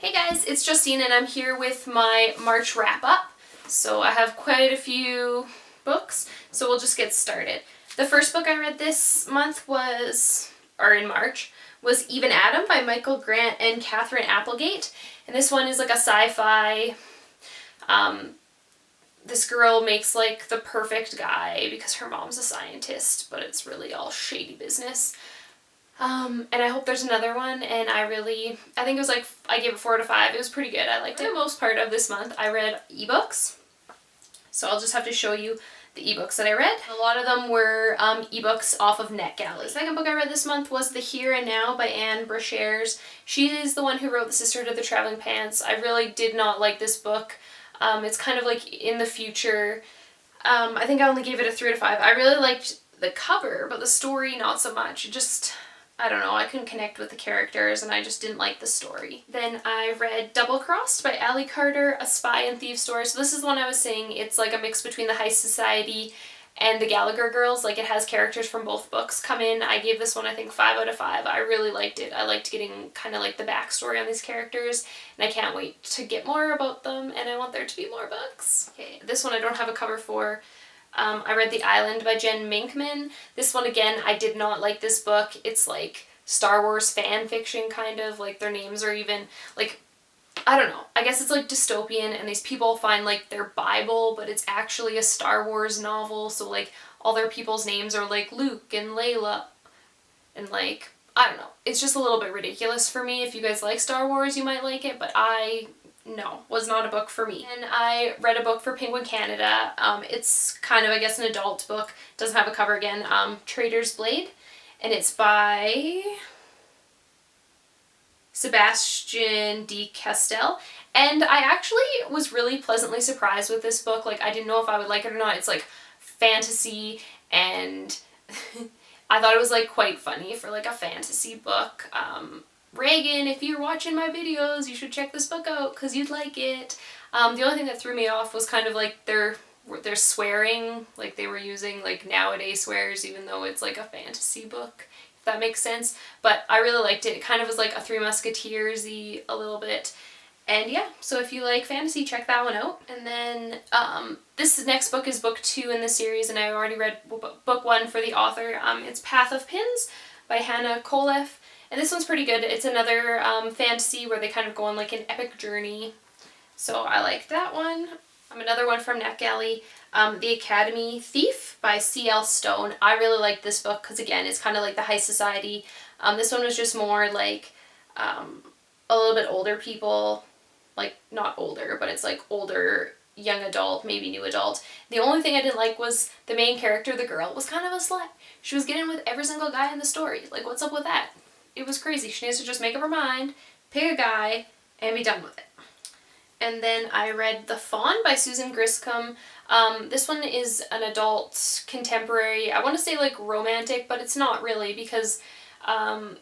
Hey guys, it's Justine and I'm here with my March wrap-up. So I have quite a few books, so we'll just get started. The first book I read this month in March, was Eve and Adam by Michael Grant and Katherine Applegate. And this one is like a sci-fi, this girl makes like the perfect guy because her mom's a scientist, but it's really all shady business. And I hope there's another one, and I think it was like, I gave it 4 out of 5. It was pretty good. I liked it. For the most part of this month, I read ebooks. So I'll just have to show you the ebooks that I read. A lot of them were ebooks off of NetGalley. The second book I read this month was The Here and Now by Anne Brashares. She is the one who wrote The Sister to the Traveling Pants. I really did not like this book. It's kind of like in the future. I think I only gave it a 3 out of 5. I really liked the cover, but the story not so much. It just, I don't know, I couldn't connect with the characters and I just didn't like the story. Then I read Double Crossed by Ally Carter, a spy and thief story. So this is the one I was saying, it's like a mix between the Heist Society and the Gallagher Girls. Like, it has characters from both books come in. I gave this one, I think, 5 out of 5. I really liked it. I liked getting kind of like the backstory on these characters, and I can't wait to get more about them, and I want there to be more books. Okay, this one I don't have a cover for. I read The Island by Jen Minkman. This one, again, I did not like this book. It's like Star Wars fan fiction, kind of. Like, their names are even, like, I don't know. I guess it's like dystopian, and these people find like their Bible, but it's actually a Star Wars novel, so like all their people's names are like Luke and Layla, and like, I don't know. It's just a little bit ridiculous for me. If you guys like Star Wars, you might like it, but no, was not a book for me. And I read a book for Penguin Canada. It's kind of, I guess, an adult book. Doesn't have a cover again. Traitor's Blade, and it's by Sebastian de Castell, and I actually was really pleasantly surprised with this book. Like, I didn't know if I would like it or not. It's like fantasy, and I thought it was like quite funny for like a fantasy book. Reagan, if you're watching my videos, you should check this book out because you'd like it. The only thing that threw me off was kind of like their swearing, like they were using like nowadays swears even though it's like a fantasy book. That makes sense, but I really liked it. It kind of was like a Three Musketeers-y a little bit, and yeah, so if you like fantasy, check that one out. And then this next book is book 2 in the series, and I already read book 1 for the author. It's Path of Pins by Hannah Koleff, and this one's pretty good. It's another fantasy where they kind of go on like an epic journey, so I liked that one. Another one from NetGalley, The Academy Thief by C.L. Stone. I really like this book because, again, it's kind of like the Heist Society. This one was just more like a little bit older people, like not older, but it's like older, young adult, maybe new adult. The only thing I didn't like was the main character, the girl, was kind of a slut. She was getting with every single guy in the story. Like, what's up with that? It was crazy. She needs to just make up her mind, pick a guy, and be done with it. And then I read The Fawn by Susan Griscom. This one is an adult contemporary, I want to say like romantic, but it's not really, because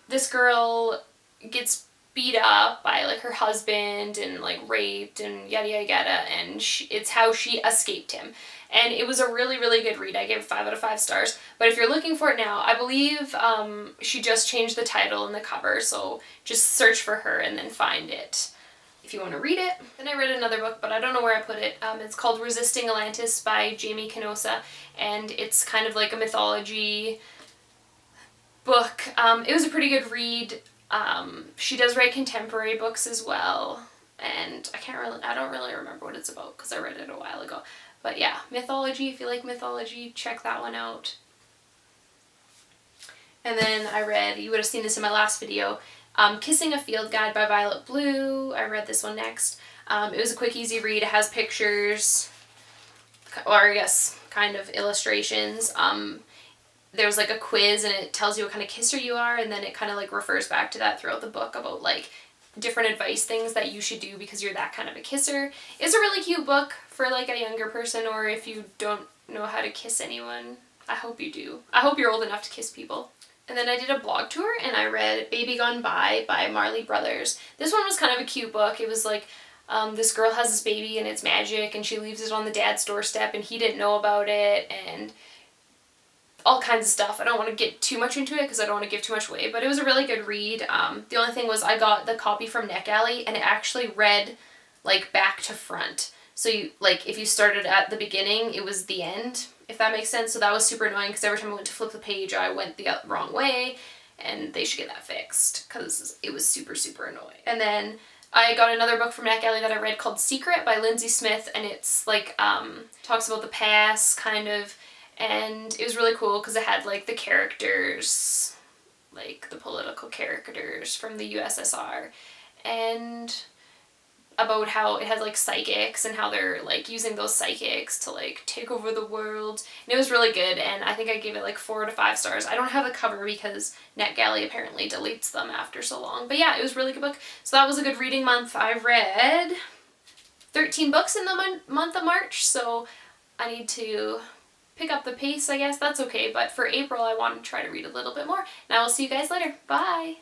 this girl gets beat up by like her husband and like raped and yada yada yada, and it's how she escaped him. And it was a really, really good read. I gave it 5 out of 5 stars. But if you're looking for it now, I believe she just changed the title and the cover, so just search for her and then find it if you want to read it. Then I read another book, but I don't know where I put it. It's called Resisting Atlantis by Jamie Canosa, and it's kind of like a mythology book. It was a pretty good read. She does write contemporary books as well, and I don't really remember what it's about because I read it a while ago. But yeah, mythology, if you like mythology, check that one out. And then I read, you would have seen this in my last video, Kissing a Field Guide by Violet Blue. I read this one next. It was a quick, easy read. It has pictures, or I guess kind of illustrations. There's like a quiz, and it tells you what kind of kisser you are, and then it kind of like refers back to that throughout the book about like different advice things that you should do because you're that kind of a kisser. It's a really cute book for like a younger person, or if you don't know how to kiss anyone. I hope you do. I hope you're old enough to kiss people. And then I did a blog tour, and I read Baby Gone By Marley Brothers. This one was kind of a cute book. It was like, this girl has this baby and it's magic, and she leaves it on the dad's doorstep and he didn't know about it, and all kinds of stuff. I don't want to get too much into it because I don't want to give too much away, but it was a really good read. The only thing was I got the copy from NetGalley and it actually read like back to front. So you, like, if you started at the beginning, it was the end, if that makes sense. So that was super annoying because every time I went to flip the page, I went the wrong way, and they should get that fixed because it was super, super annoying. And then I got another book from NetGalley that I read called Secret by Lindsay Smith, and it's like, talks about the past, kind of, and it was really cool because it had like the characters, like the political characters from the USSR, and about how it has like psychics and how they're like using those psychics to like take over the world. And it was really good, and I think I gave it like 4 out of 5 stars. I don't have the cover because NetGalley apparently deletes them after so long. But yeah, it was a really good book. So that was a good reading month. I read 13 books in the month of March, so I need to pick up the pace, I guess. That's okay, but for April I want to try to read a little bit more. And I will see you guys later. Bye!